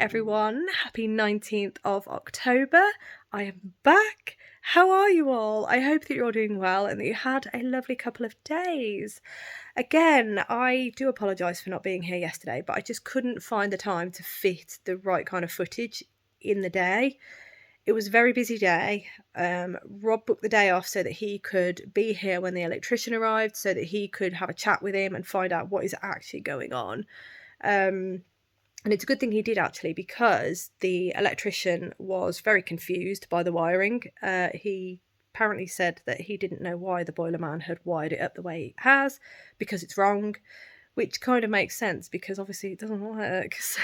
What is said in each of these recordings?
everyone, happy 19th of October. I am back. How are you all? I hope that you're all doing well and that you had a lovely couple of days. Again, I do apologise for not being here yesterday, but I just couldn't find the time to fit the right kind of footage in the day. It was a very busy day. Rob booked the day off so that he could be here when the electrician arrived, so that he could have a chat with him and find out what is actually going on. And it's a good thing he did, actually, because the electrician was very confused by the wiring. He apparently said that he didn't know why the boiler man had wired it up the way it has, because it's wrong, which kind of makes sense because obviously it doesn't work. So,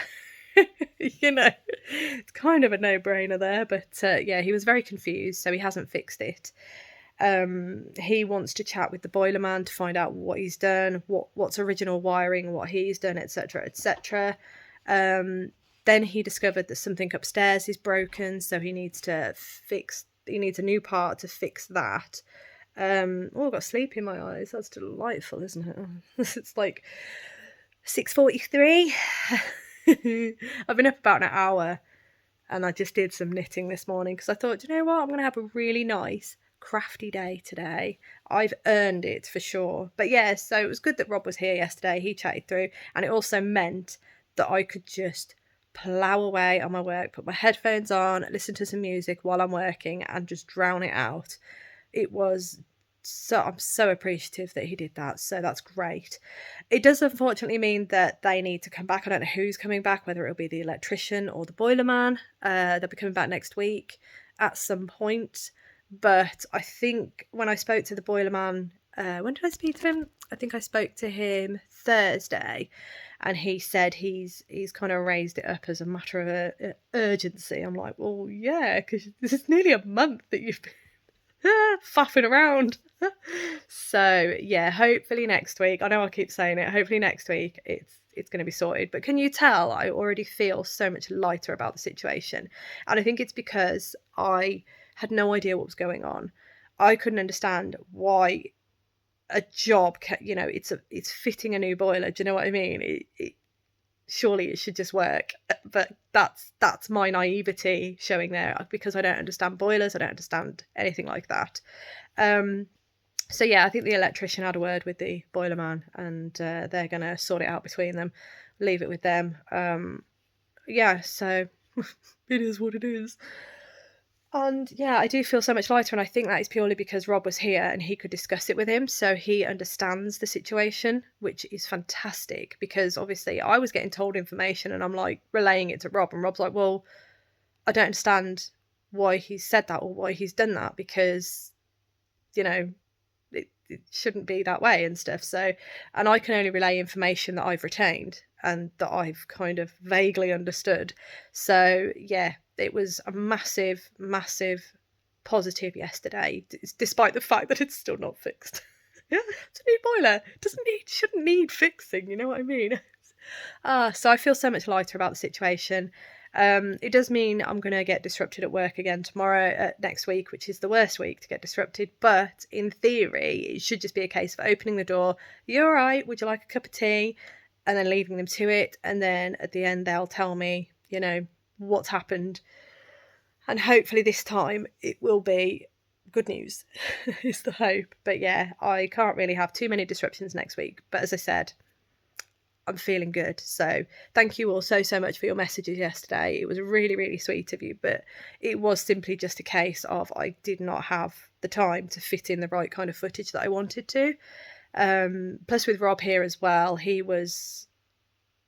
you know, it's kind of a no-brainer there. But yeah, he was very confused, so he hasn't fixed it. He wants to chat with the boiler man to find out what he's done, what's original wiring, what he's done, etc., etc. Then he discovered that something upstairs is broken, so he needs a new part to fix that. Oh, I've got sleep in my eyes. That's delightful, isn't it? It's like 6:43. I've been up about an hour and I just did some knitting this morning because I thought, you know what, I'm going to have a really nice crafty day today. I've earned it for sure. But yeah, so it was good that Rob was here yesterday. He chatted through, and it also meant that I could just plough away on my work, put my headphones on, listen to some music while I'm working and just drown it out. I'm so appreciative that he did that, so that's great. It does unfortunately mean that they need to come back. I don't know who's coming back, whether it'll be the electrician or the boiler man. They'll be coming back next week at some point. But I think when I spoke to the boiler man, when did I speak to him? I think I spoke to him Thursday, and he said he's kind of raised it up as a matter of urgency. I'm like, well, yeah, because this is nearly a month that you've been faffing around. So yeah, hopefully next week. I know I keep saying it. Hopefully next week it's going to be sorted. But can you tell I already feel so much lighter about the situation? And I think it's because I had no idea what was going on. I couldn't understand why a job, it's fitting a new boiler. Do you know what I mean? Surely it should just work. But that's my naivety showing there, because I don't understand boilers. I don't understand anything like that. So yeah, I think the electrician had a word with the boiler man, and they're going to sort it out between them. Leave it with them. Yeah, so it is what it is. And yeah, I do feel so much lighter, and I think that is purely because Rob was here and he could discuss it with him, so he understands the situation, which is fantastic, because obviously I was getting told information and I'm like relaying it to Rob, and Rob's like, well, I don't understand why he's said that or why he's done that, because, you know, it shouldn't be that way and stuff. So, and I can only relay information that I've retained and that I've kind of vaguely understood. So yeah, it was a massive, massive positive yesterday, despite the fact that it's still not fixed. Yeah, it's a new boiler. Shouldn't need fixing, you know what I mean? So I feel so much lighter about the situation. It does mean I'm going to get disrupted at work again tomorrow, next week, which is the worst week to get disrupted. But in theory, it should just be a case of opening the door. You all right? Would you like a cup of tea? And then leaving them to it. And then at the end, they'll tell me, you know, what's happened. And hopefully this time it will be good news is the hope. But yeah, I can't really have too many disruptions next week. But as I said, I'm feeling good. So thank you all so much for your messages yesterday. It was really, really sweet of you, but it was simply just a case of I did not have the time to fit in the right kind of footage that I wanted to. Plus with Rob here as well, he was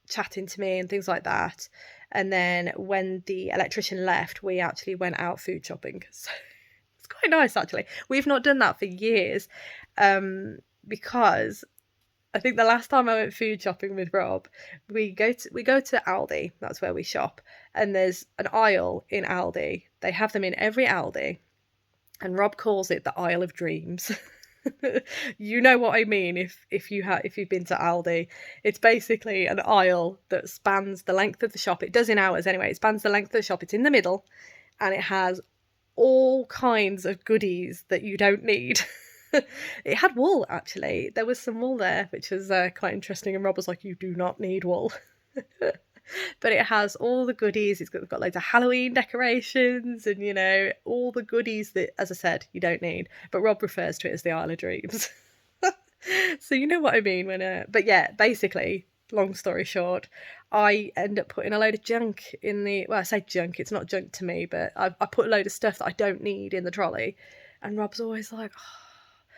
chatting to me and things like that. And then when the electrician left, we actually went out food shopping. So it's quite nice, actually. We've not done that for years, because I think the last time I went food shopping with Rob, we go to Aldi. That's where we shop. And there's an aisle in Aldi. They have them in every Aldi. And Rob calls it the Aisle of Dreams. You know what I mean if you've been to Aldi. It's basically an aisle that spans the length of the shop. It does in ours anyway. It spans the length of the shop. It's in the middle. And it has all kinds of goodies that you don't need. It had wool, actually. There was some wool there, which was quite interesting. And Rob was like, you do not need wool. But it has all the goodies. It's got loads of Halloween decorations and, you know, all the goodies that, as I said, you don't need. But Rob refers to it as the Isle of Dreams. So you know what I mean when but yeah, basically, long story short, I end up putting a load of junk in the, well, I say junk, it's not junk to me, but I put a load of stuff that I don't need in the trolley. And Rob's always like, oh,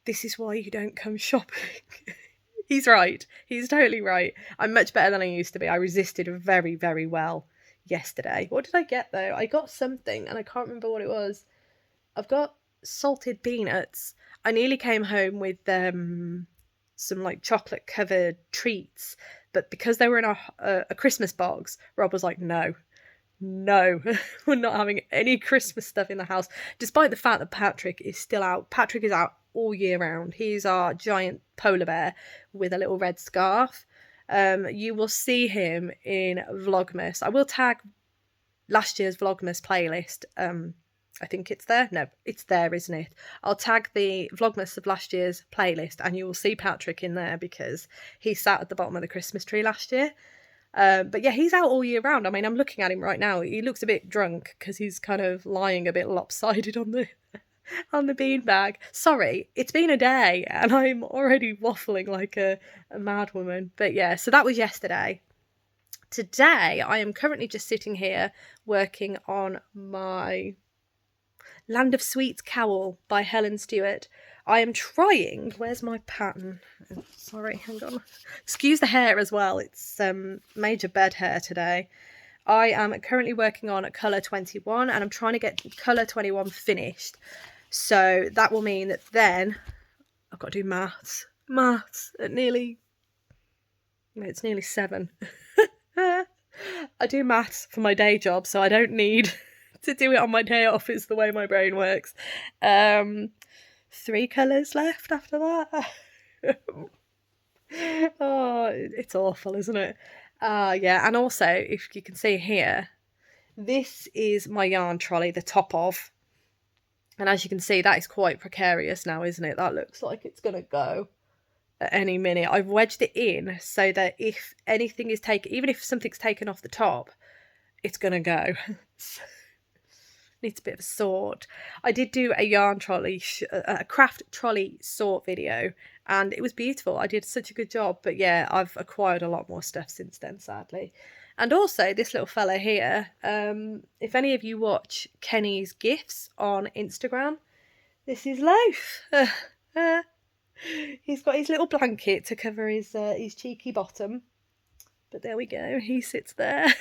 this is why you don't come shopping. He's right. He's totally right. I'm much better than I used to be. I resisted very, very well yesterday. What did I get though? I got something and I can't remember what it was. I've got salted peanuts. I nearly came home with some like chocolate covered treats, but because they were in a Christmas box, Rob was like, no, we're not having any Christmas stuff in the house, despite the fact that Patrick is still out. Patrick is out all year round. He's our giant polar bear with a little red scarf. You will see him in Vlogmas. I will tag last year's Vlogmas playlist. I think it's there. No, it's there, isn't it? I'll tag the Vlogmas of last year's playlist and you will see Patrick in there because he sat at the bottom of the Christmas tree last year. But yeah, he's out all year round. I mean, I'm looking at him right now. He looks a bit drunk because he's kind of lying a bit lopsided on the beanbag. Sorry, it's been a day and I'm already waffling like a mad woman. But yeah, so that was yesterday. Today, I am currently just sitting here working on my Land of Sweets Cowl by Helen Stewart. I am trying, where's my pattern? Oh, sorry, hang on. Excuse the hair as well, it's major bed hair today. I am currently working on colour 21 and I'm trying to get colour 21 finished. So that will mean that then I've got to do maths at nearly, it's nearly 7. I do maths for my day job, so I don't need to do it on my day off, is the way my brain works. 3 colours left after that. Oh, it's awful, isn't it? Yeah, and also, if you can see here, this is my yarn trolley, the top of. And as you can see, that is quite precarious now, isn't it? That looks like it's going to go at any minute. I've wedged it in so that if anything is taken, even if something's taken off the top, it's going to go. Needs a bit of a sort. I did do a yarn trolley, a craft trolley sort video, and it was beautiful. I did such a good job. But yeah, I've acquired a lot more stuff since then, sadly. And also this little fella here, if any of you watch Kenny's Gifts on Instagram, this is Loaf. He's got his little blanket to cover his cheeky bottom. But there we go, he sits there.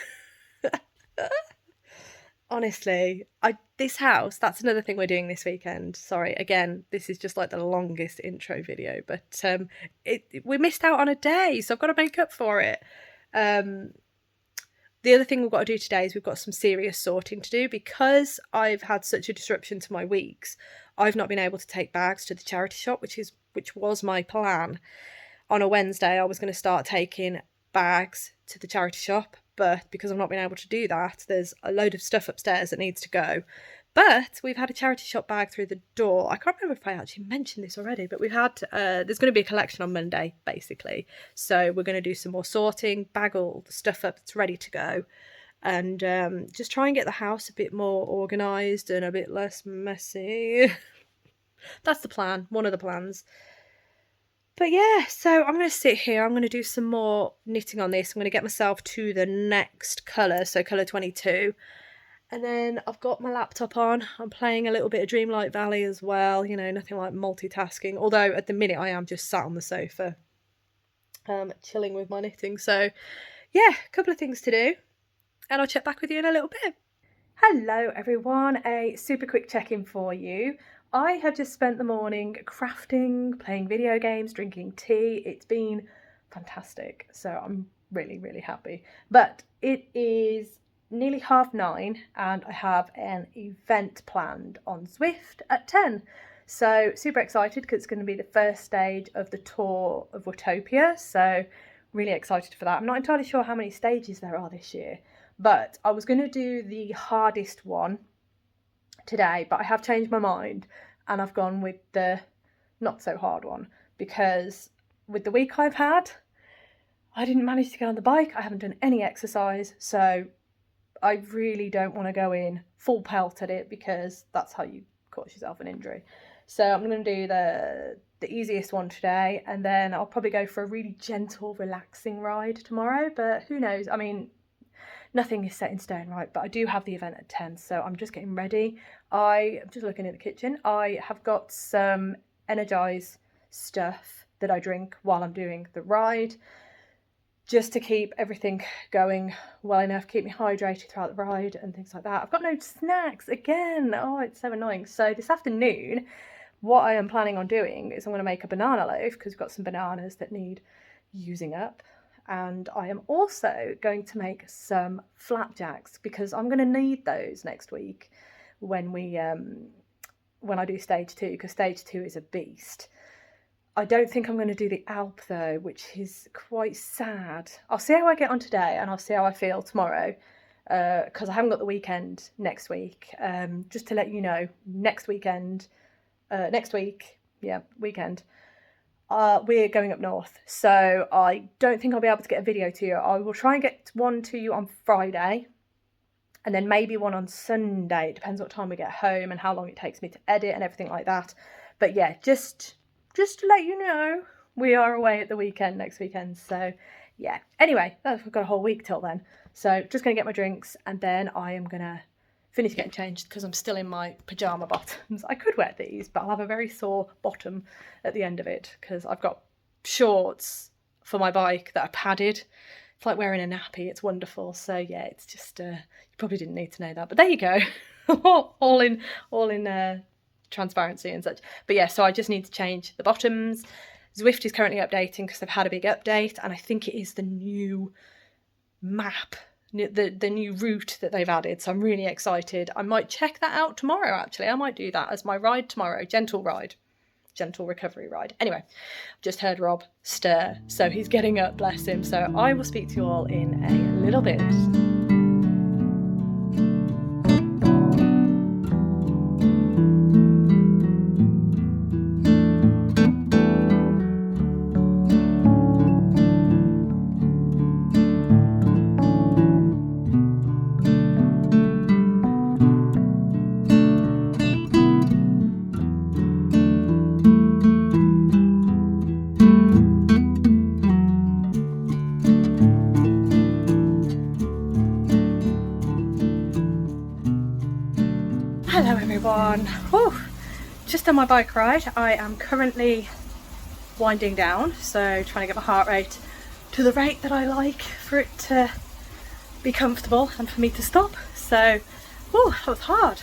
Honestly, this house, that's another thing we're doing this weekend. Sorry, again, this is just like the longest intro video, but we missed out on a day, so I've got to make up for it. The other thing we've got to do today is we've got some serious sorting to do. Because I've had such a disruption to my weeks, I've not been able to take bags to the charity shop, which was my plan. On a Wednesday, I was going to start taking bags to the charity shop, but because I've not been able to do that, there's a load of stuff upstairs that needs to go. But we've had a charity shop bag through the door. I can't remember if I actually mentioned this already, but we've had, there's going to be a collection on Monday, basically. So we're going to do some more sorting, bag all the stuff up that's ready to go, and just try and get the house a bit more organised and a bit less messy. That's the plan, one of the plans. But yeah, so I'm going to sit here, I'm going to do some more knitting on this. I'm going to get myself to the next colour, so colour 22. And then I've got my laptop on. I'm playing a little bit of Dreamlight Valley as well. You know, nothing like multitasking. Although at the minute I am just sat on the sofa, chilling with my knitting. So yeah, a couple of things to do. And I'll check back with you in a little bit. Hello everyone, a super quick check-in for you. I have just spent the morning crafting, playing video games, drinking tea. It's been fantastic. So I'm really, really happy. But it is nearly 9:30 and I have an event planned on Zwift at 10. So super excited because it's going to be the first stage of the tour of Watopia. So really excited for that. I'm not entirely sure how many stages there are this year, but I was going to do the hardest one today, but I have changed my mind and I've gone with the not so hard one, because with the week I've had, I didn't manage to get on the bike. I haven't done any exercise, so I really don't want to go in full pelt at it because that's how you cause yourself an injury. So I'm going to do the easiest one today, and then I'll probably go for a really gentle, relaxing ride tomorrow. But who knows? I mean, nothing is set in stone, right? But I do have the event at 10, so I'm just getting ready. I'm just looking in the kitchen. I have got some Energize stuff that I drink while I'm doing the ride, just to keep everything going well enough, keep me hydrated throughout the ride and things like that. I've got no snacks again. Oh, it's so annoying. So this afternoon, what I am planning on doing is I'm going to make a banana loaf because we've got some bananas that need using up. And I am also going to make some flapjacks because I'm going to need those next week when I do stage 2, because stage 2 is a beast. I don't think I'm going to do the Alp though, which is quite sad. I'll see how I get on today and I'll see how I feel tomorrow, because I haven't got the weekend next week. Just to let you know, next week, weekend, we're going up north. So I don't think I'll be able to get a video to you. I will try and get one to you on Friday and then maybe one on Sunday. It depends what time we get home and how long it takes me to edit and everything like that. But yeah, just to let you know, we are away at the weekend next weekend. So yeah, anyway, we've got a whole week till then. So just going to get my drinks and then I am going to finish getting changed because I'm still in my pyjama bottoms. I could wear these, but I'll have a very sore bottom at the end of it because I've got shorts for my bike that are padded. It's like wearing a nappy. It's wonderful. So yeah, it's just, you probably didn't need to know that, but there you go. all in transparency and such. But yeah, so I just need to change the bottoms. Zwift is currently updating because they've had a big update, and I think it is the new map, the new route that they've added, so I'm really excited. I might check that out tomorrow, actually. I might do that as my ride tomorrow. Gentle recovery ride. Anyway, just heard Rob stir, so he's getting up, bless him. So I will speak to you all in a little bit. Hello everyone. Whew. Just on my bike ride. I am currently winding down, so trying to get my heart rate to the rate that I like for it to be comfortable and for me to stop. So, that was hard.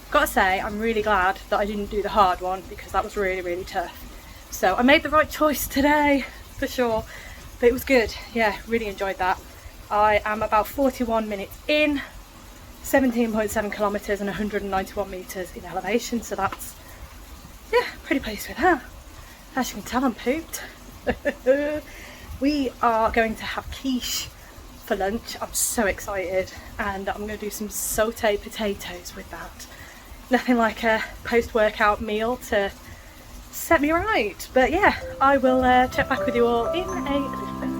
Gotta say, I'm really glad that I didn't do the hard one because that was really, really tough. So I made the right choice today, for sure. But it was good. Yeah, really enjoyed that. I am about 41 minutes in, 17.7 kilometres and 191 metres in elevation. So that's, yeah, pretty pleased with that. As you can tell, I'm pooped. We are going to have quiche for lunch. I'm so excited, and I'm going to do some sauté potatoes with that. Nothing like a post-workout meal to set me right. But yeah, I will check back with you all in a little bit.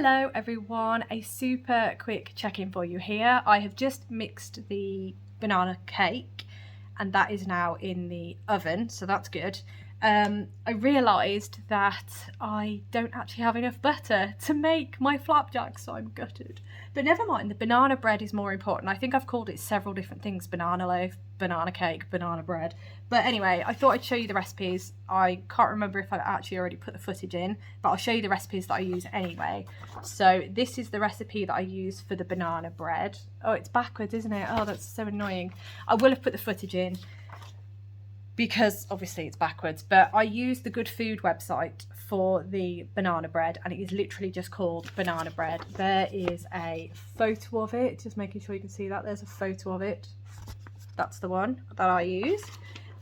Hello everyone, a super quick check-in for you here. I have just mixed the banana cake and that is now in the oven, so that's good. I realised that I don't actually have enough butter to make my flapjacks, so I'm gutted. But never mind, the banana bread is more important. I think I've called it several different things: banana loaf, banana cake, banana bread. But anyway, I thought I'd show you the recipes. I can't remember if I've actually already put the footage in, but I'll show you the recipes that I use anyway. So this is the recipe that I use for the banana bread. Oh, it's backwards, isn't it? Oh, that's so annoying. I will have put the footage in because obviously it's backwards, but I use the Good Food website for the banana bread and it is literally just called banana bread. There is a photo of it, just making sure you can see that. There's a photo of it. That's the one that I use.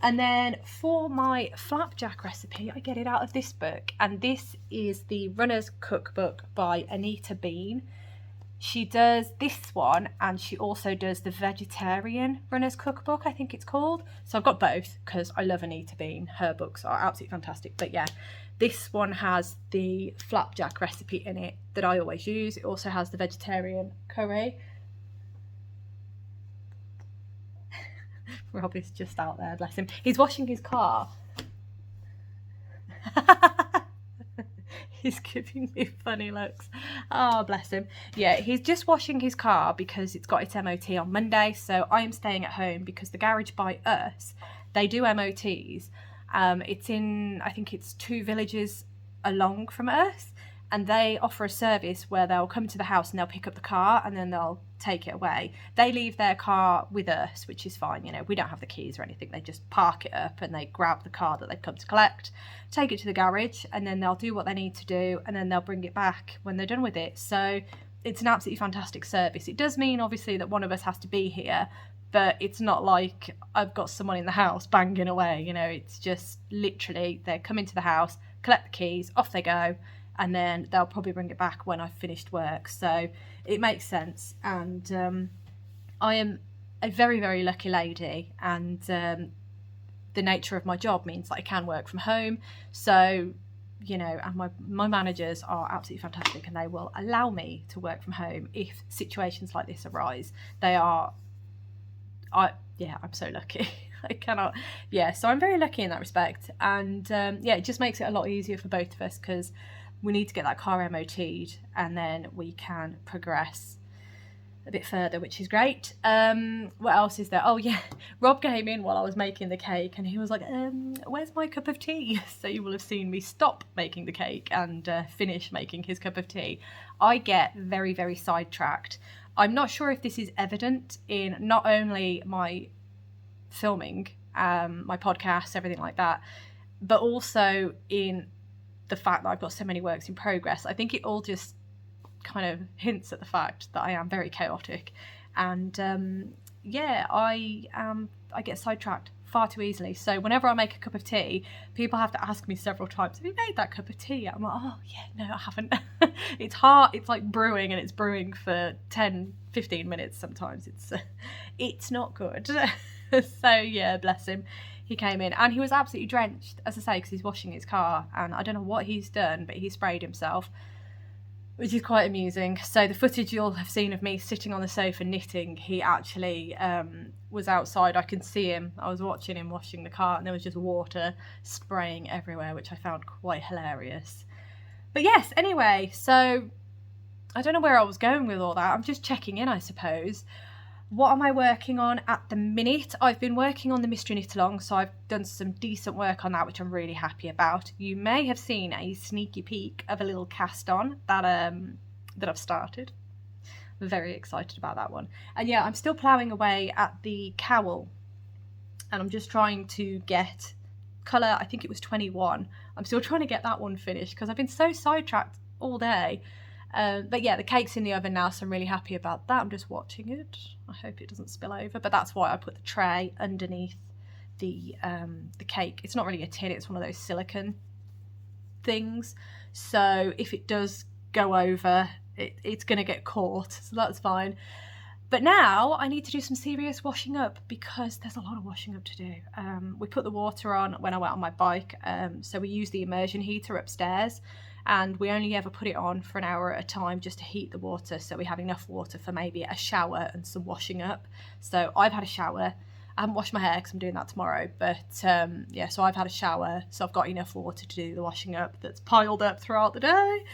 And then for my flapjack recipe, I get it out of this book, and this is the Runner's Cookbook by Anita Bean. She does this one and she also does the Vegetarian Runner's Cookbook, I think it's called. So I've got both because I love Anita Bean. Her books are absolutely fantastic. But yeah, this one has the flapjack recipe in it that I always use. It also has the vegetarian curry. Rob is just out there, bless him. He's washing his car. He's giving me funny looks. Oh, bless him. Yeah, he's just washing his car because it's got its MOT on Monday. So I'm staying at home because the garage by us, they do MOTs. It's in, I think it's 2 villages along from us. And they offer a service where they'll come to the house and they'll pick up the car and then they'll take it away. They leave their car with us, which is fine. You know, we don't have the keys or anything. They just park it up and they grab the car that they've come to collect, take it to the garage, and then they'll do what they need to do and then they'll bring it back when they're done with it. So it's an absolutely fantastic service. It does mean obviously that one of us has to be here, but it's not like I've got someone in the house banging away. You know, it's just literally they come into the house, collect the keys, off they go, and then they'll probably bring it back when I've finished work. So it makes sense. And I am a very, very lucky lady, and the nature of my job means that I can work from home. So, you know, and my managers are absolutely fantastic and they will allow me to work from home if situations like this arise. I'm so lucky. I cannot, so I'm very lucky in that respect. And it just makes it a lot easier for both of us because we need to get that car MOT'd and then we can progress a bit further, which is great. What else is there? Oh yeah, Rob came in while I was making the cake and he was like, where's my cup of tea? So you will have seen me stop making the cake and finish making his cup of tea. I get very, very sidetracked. I'm not sure if this is evident in not only my filming, my podcasts, everything like that, but also in the fact that I've got so many works in progress. I think it all just kind of hints at the fact that I am very chaotic, and I get sidetracked far too easily. So whenever I make a cup of tea, people have to ask me several times, have you made that cup of tea? I'm like, oh yeah, no I haven't. It's hard, it's like brewing, and it's brewing for 10-15 minutes sometimes. It's not good. So yeah, bless him. He came in and he was absolutely drenched, as I say, because he's washing his car, and I don't know what he's done, but he sprayed himself, which is quite amusing. So the footage you'll have seen of me sitting on the sofa knitting, he actually was outside. I can see him. I was watching him washing the car and there was just water spraying everywhere, which I found quite hilarious. But yes, anyway, so I don't know where I was going with all that. I'm just checking in, I suppose. What am I working on at the minute? I've been working on the Mystery Knit Along, so I've done some decent work on that, which I'm really happy about. You may have seen a sneaky peek of a little cast on that I've started. I'm very excited about that one. And yeah, I'm still ploughing away at the Cowl, and I'm just trying to get colour, I think it was 21. I'm still trying to get that one finished because I've been so sidetracked all day. But yeah, the cake's in the oven now, so I'm really happy about that. I'm just watching it. I hope it doesn't spill over, but that's why I put the tray underneath the cake. It's not really a tin, it's one of those silicone things. So if it does go over, it's going to get caught, so that's fine. But now I need to do some serious washing up because there's a lot of washing up to do. We put the water on when I went on my bike, so we use the immersion heater upstairs, and we only ever put it on for an hour at a time just to heat the water, so we have enough water for maybe a shower and some washing up. So I've had a shower. I haven't washed my hair because I'm doing that tomorrow, but yeah, so I've had a shower, so I've got enough water to do the washing up that's piled up throughout the day.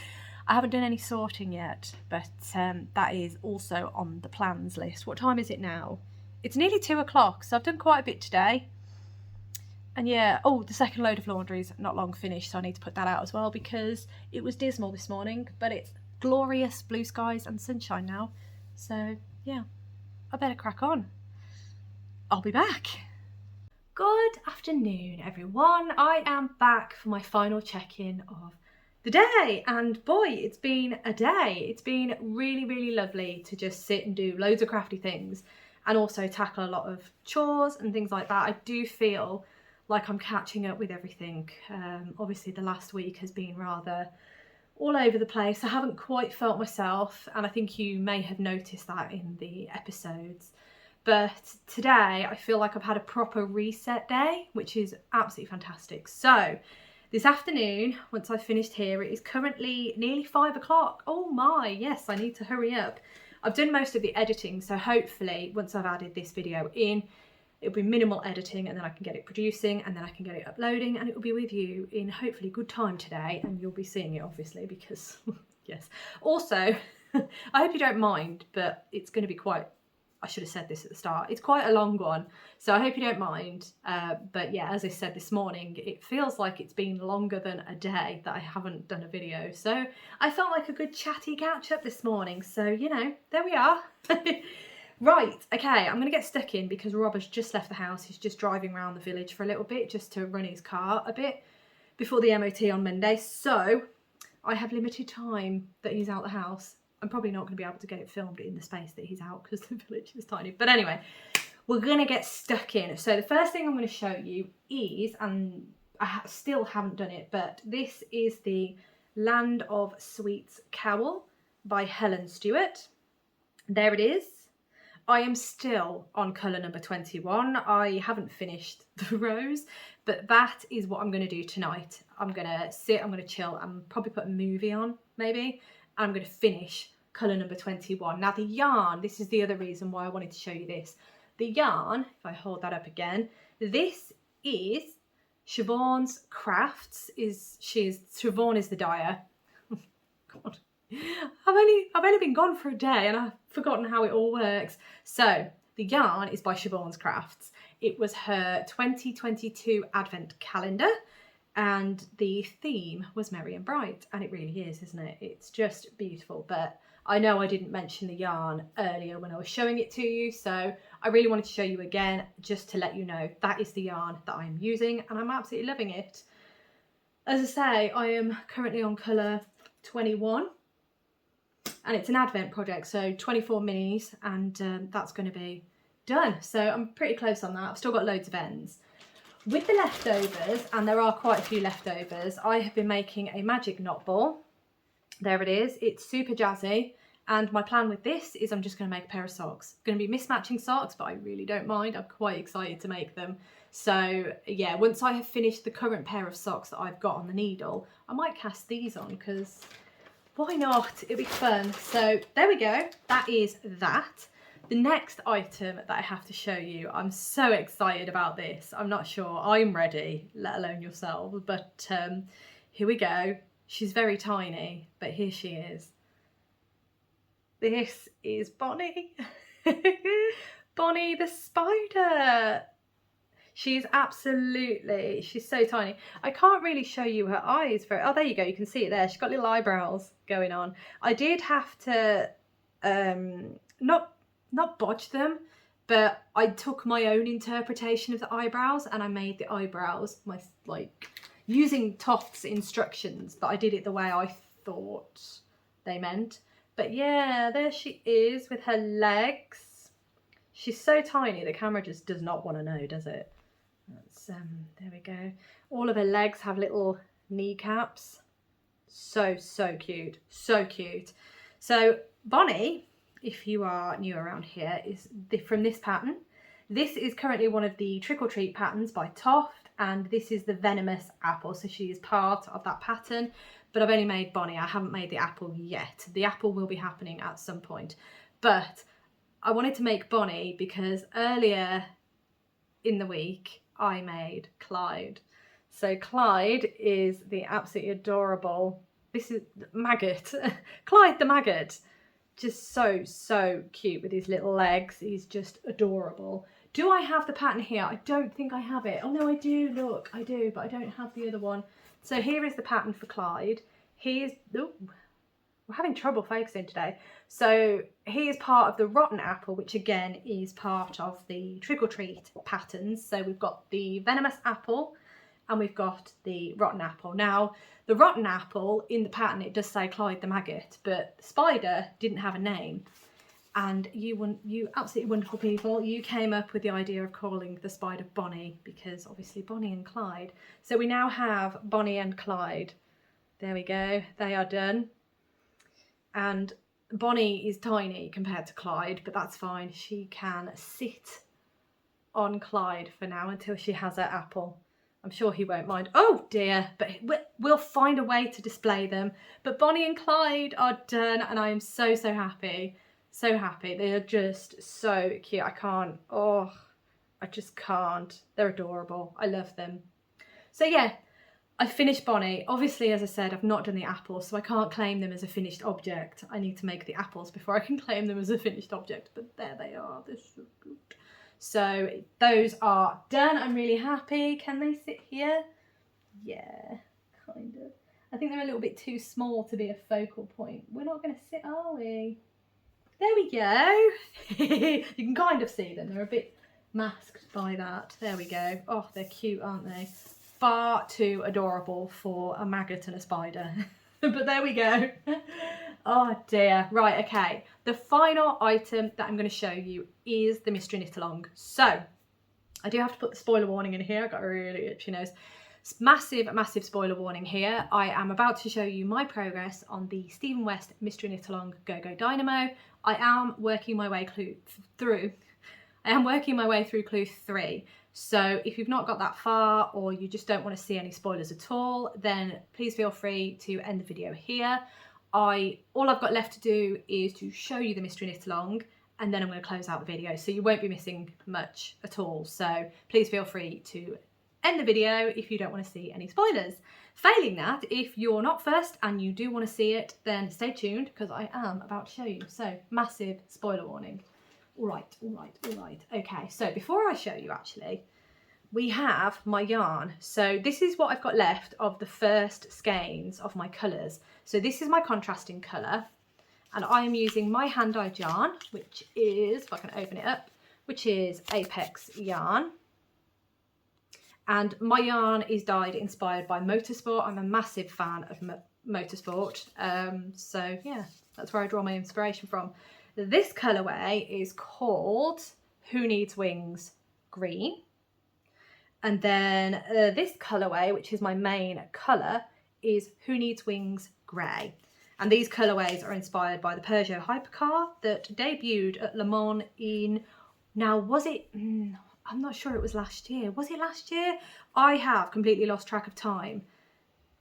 I haven't done any sorting yet, but that is also on the plans list. What time is it now? It's nearly 2 o'clock, so I've done quite a bit today. And yeah, oh, the second load of laundry is not long finished, so I need to put that out as well because it was dismal this morning, but it's glorious blue skies and sunshine now. So yeah, I better crack on. I'll be back. Good afternoon, everyone. I am back for my final check-in of the day, and boy, it's been a day. It's been really, really lovely to just sit and do loads of crafty things and also tackle a lot of chores and things like that. I do feel like I'm catching up with everything. Obviously the last week has been rather all over the place. I haven't quite felt myself, and I think you may have noticed that in the episodes. But today I feel like I've had a proper reset day, which is absolutely fantastic. So this afternoon, once I've finished here, it is currently nearly 5 o'clock. Oh my, yes, I need to hurry up. I've done most of the editing, so hopefully once I've added this video in, it'll be minimal editing and then I can get it producing and then I can get it uploading and it will be with you in hopefully good time today, and you'll be seeing it obviously because, yes. Also, I hope you don't mind, but it's going to be quite, I should have said this at the start, it's quite a long one, so I hope you don't mind. But yeah, as I said this morning, it feels like it's been longer than a day that I haven't done a video, so I felt like a good chatty catch up this morning, so you know, there we are. Right, okay, I'm going to get stuck in because Rob has just left the house. He's just driving around the village for a little bit just to run his car a bit before the MOT on Monday, so I have limited time that he's out the house. I'm probably not going to be able to get it filmed in the space that he's out because the village is tiny. But anyway, we're going to get stuck in. So the first thing I'm going to show you is, and I still haven't done it, but this is the Land of Sweets Cowl by Helen Stewart. There it is. I am still on colour number 21. I haven't finished the rows, but that is what I'm going to do tonight. I'm going to sit, I'm going to chill, and probably put a movie on, maybe. And I'm going to finish colour number 21. Now the yarn, this is the other reason why I wanted to show you this. The yarn, if I hold that up again, this is Siobhan's Crafts. Siobhan is the dyer. God. I've only been gone for a day and I've forgotten how it all works. So the yarn is by Siobhan's Crafts. It was her 2022 advent calendar and the theme was merry and bright, and it really is, isn't it? It's just beautiful. But I know I didn't mention the yarn earlier when I was showing it to you, so I really wanted to show you again just to let you know that is the yarn that I'm using and I'm absolutely loving it. As I say, I am currently on colour 21. And it's an advent project, so 24 minis, and that's going to be done. So I'm pretty close on that. I've still got loads of ends. With the leftovers, and there are quite a few leftovers, I have been making a magic knot ball. There it is. It's super jazzy. And my plan with this is I'm just going to make a pair of socks. Going to be mismatching socks, but I really don't mind. I'm quite excited to make them. So yeah, once I have finished the current pair of socks that I've got on the needle, I might cast these on because why not? It'll be fun. So there we go. That is that. The next item that I have to show you, I'm so excited about this. I'm not sure I'm ready, let alone yourselves, but here we go. She's very tiny, but here she is. This is Bonnie. Bonnie the spider. She's so tiny. I can't really show you her eyes very, oh, there you go, you can see it there. She's got little eyebrows going on. I did have to, not bodge them, but I took my own interpretation of the eyebrows and I made the eyebrows, using Toft's instructions, but I did it the way I thought they meant. But yeah, there she is with her legs. She's so tiny, the camera just does not want to know, does it? That's, there we go. All of her legs have little kneecaps. So cute. So cute. So Bonnie if you are new around here, is from this pattern. This is currently one of the Trick or Treat patterns by Toft, and this is the Venomous Apple, so she is part of that pattern, but I've only made Bonnie. I haven't made the apple yet. The apple will be happening at some point, but I wanted to make Bonnie because earlier in the week I made Clyde. So Clyde is the absolutely adorable, this is Maggot, Clyde the Maggot. Just so cute with his little legs. He's just adorable. Do I have the pattern here? I don't think I have it. Oh no, I do, look, I do, but I don't have the other one. So here is the pattern for Clyde. He is, oh, we're having trouble focusing today. So he is part of the Rotten Apple, which again is part of the Trick or Treat patterns. So we've got the Venomous Apple and we've got the Rotten Apple. Now, the Rotten Apple, in the pattern, it does say Clyde the Maggot, but the spider didn't have a name. And you absolutely wonderful people, you came up with the idea of calling the spider Bonnie, because obviously Bonnie and Clyde. So we now have Bonnie and Clyde. There we go, they are done. And Bonnie is tiny compared to Clyde, but that's fine. She can sit on Clyde for now until she has her apple. I'm sure he won't mind. Oh dear, but we'll find a way to display them. But Bonnie and Clyde are done and I am so happy. So happy. They are just so cute. I just can't. They're adorable. I love them. So yeah, I finished Bonnie. Obviously, as I said, I've not done the apples, so I can't claim them as a finished object. I need to make the apples before I can claim them as a finished object. But there they are. They're so good. So those are done. I'm really happy. Can they sit here? Yeah, kind of. I think they're a little bit too small to be a focal point. We're not going to sit, are we? There we go. You can kind of see them. They're a bit masked by that. There we go. Oh, they're cute, aren't they? Far too adorable for a maggot and a spider. But there we go. Oh dear. Right, okay. The final item that I'm going to show you is the Mystery Knit Along. So I do have to put the spoiler warning in here. I've got a really itchy nose. Massive spoiler warning here. I am about to show you my progress on the Stephen West Mystery Knit Along Go Go Dynamo. I am working my way through clue 3. So if you've not got that far or you just don't want to see any spoilers at all, then please feel free to end the video here. All I've got left to do is to show you the Mystery Knit Along and then I'm going to close out the video, so you won't be missing much at all. So please feel free to end the video if you don't want to see any spoilers. Failing that, if you're not first and you do want to see it, then stay tuned because I am about to show you. So massive spoiler warning. All right. Okay, so before I show you, actually, we have my yarn. So this is what I've got left of the first skeins of my colours. So this is my contrasting colour, and I am using my hand-dyed yarn, which is, if I can open it up, which is Apex yarn. And my yarn is dyed inspired by motorsport. I'm a massive fan of motorsport. So yeah, that's where I draw my inspiration from. This colourway is called Who Needs Wings Green. And then this colourway, which is my main colour, is Who Needs Wings Grey. And these colourways are inspired by the Peugeot hypercar that debuted at Le Mans in, now was it, I'm not sure it was last year. Was it last year? I have completely lost track of time.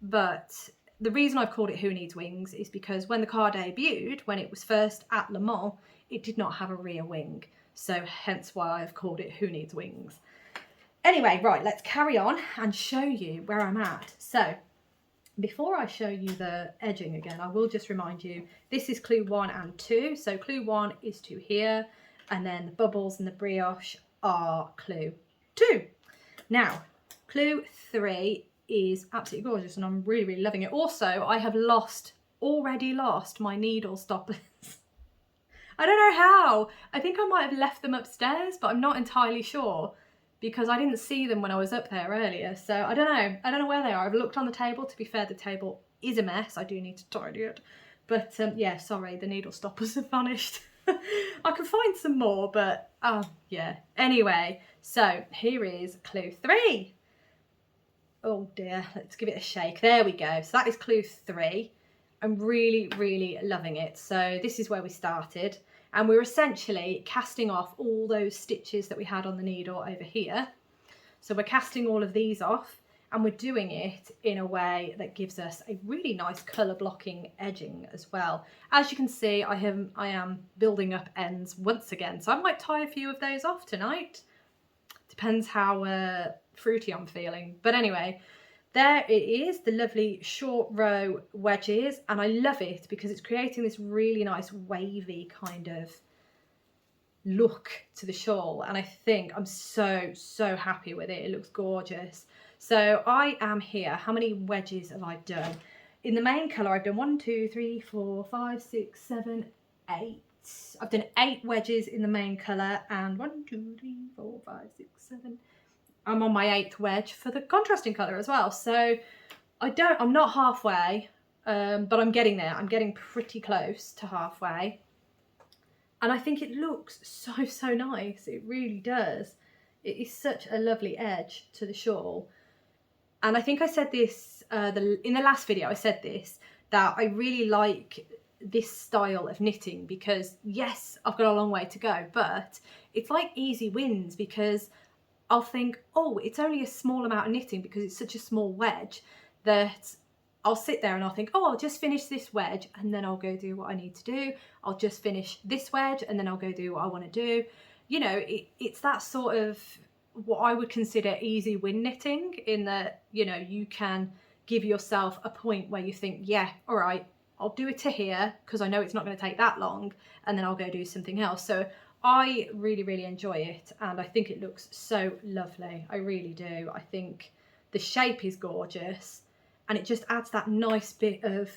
But the reason I've called it Who Needs Wings is because when the car debuted, when it was first at Le Mans, it did not have a rear wing. So hence why I've called it Who Needs Wings. Anyway, right, let's carry on and show you where I'm at. So before I show you the edging again, I will just remind you, this is clue 1 and 2. So clue 1 is to here, and then the bubbles and the brioche are clue 2. Now, clue 3 is absolutely gorgeous and I'm really loving it. Also, I have already lost my needle stoppers. I don't know how. I think I might have left them upstairs, but I'm not entirely sure because I didn't see them when I was up there earlier. So I don't know where they are. I've looked on the table. To be fair, the table is a mess. I do need to tidy it. But yeah, sorry, the needle stoppers have vanished. I can find some more, but oh yeah. Anyway, so here is clue 3. Oh dear, let's give it a shake. There we go. So that is clue 3. I'm really loving it. So this is where we started. and we're essentially casting off all those stitches that we had on the needle over here. So we're casting all of these off, and we're doing it in a way that gives us a really nice colour blocking edging as well. As you can see, I am building up ends once again, so I might tie a few of those off tonight. Depends how fruity I'm feeling. But anyway, there it is, the lovely short row wedges, and I love it because it's creating this really nice wavy kind of look to the shawl, and I think I'm so happy with it. It looks gorgeous. So I am here. How many wedges have I done? In the main colour, I've done 1, 2, 3, 4, 5, 6, 7, 8. I've done 8 wedges in the main colour, and 1, 2, 3, 4, 5, 6, 7. I'm on my 8th wedge for the contrasting colour as well. So I'm not halfway, but I'm getting there. I'm getting pretty close to halfway. And I think it looks so nice. It really does. It is such a lovely edge to the shawl. And I think I said this in the last video, I said this, that I really like this style of knitting because yes, I've got a long way to go, but it's like easy wins because I'll think, oh, it's only a small amount of knitting because it's such a small wedge that I'll sit there and I'll think, oh, I'll just finish this wedge and then I'll go do what I need to do. I'll just finish this wedge and then I'll go do what I want to do. You know, it's that sort of what I would consider easy win knitting, in that, you know, you can give yourself a point where you think, yeah, all right, I'll do it to here because I know it's not going to take that long, and then I'll go do something else. So I really enjoy it, and I think it looks so lovely. I really do. I think the shape is gorgeous, and it just adds that nice bit of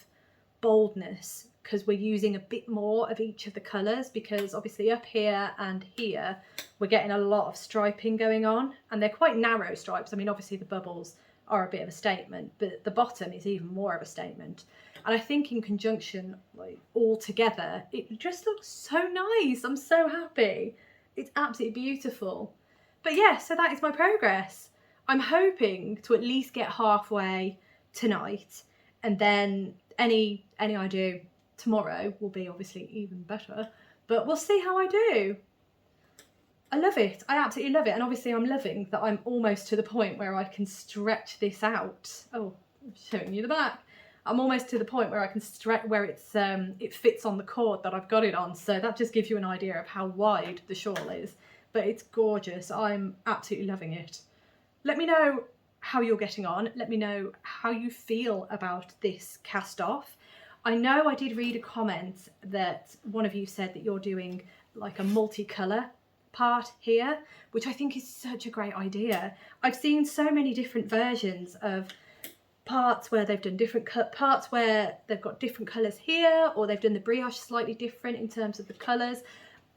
boldness because we're using a bit more of each of the colours, because obviously up here and here we're getting a lot of striping going on, and they're quite narrow stripes. I mean, obviously the bubbles are a bit of a statement, but the bottom is even more of a statement. And I think in conjunction, like all together, it just looks so nice. I'm so happy. It's absolutely beautiful. But yeah, so that is my progress. I'm hoping to at least get halfway tonight, and then any I do tomorrow will be obviously even better, but we'll see how I do. I love it. I absolutely love it. And obviously I'm loving that I'm almost to the point where I can stretch this out. Oh, I'm showing you the back. I'm almost to the point where I can stretch, where it's it fits on the cord that I've got it on. So that just gives you an idea of how wide the shawl is. But it's gorgeous. I'm absolutely loving it. Let me know how you're getting on. Let me know how you feel about this cast off. I know I did read a comment that one of you said that you're doing like a multicolour part here, which I think is such a great idea. I've seen so many different versions of parts where they've done different parts where they've got different colours here, or they've done the brioche slightly different in terms of the colours.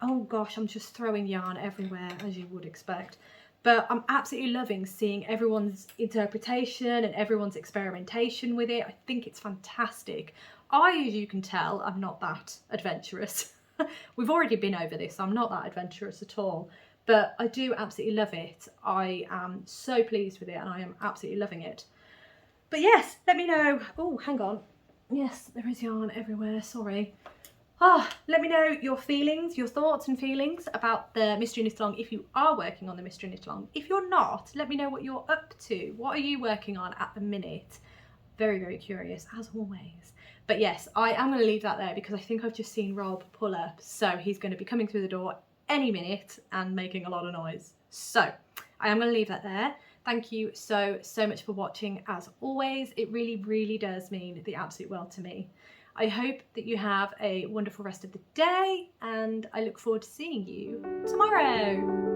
Oh gosh, I'm just throwing yarn everywhere, as you would expect. But I'm absolutely loving seeing everyone's interpretation and everyone's experimentation with it. I think it's fantastic. As you can tell, I'm not that adventurous. We've already been over this. I'm not that adventurous at all. But I do absolutely love it. I am so pleased with it, and I am absolutely loving it. But yes, let me know. Oh, hang on. Yes, there is yarn everywhere. Sorry. Let me know your feelings, your thoughts and feelings about the Mystery Knit Along if you are working on the Mystery Knit Along. If you're not, let me know what you're up to. What are you working on at the minute? Very curious, as always. But yes, I am going to leave that there because I think I've just seen Rob pull up. So he's going to be coming through the door any minute and making a lot of noise. So I am going to leave that there. Thank you so much for watching. As always, it really does mean the absolute world to me. I hope that you have a wonderful rest of the day, and I look forward to seeing you tomorrow.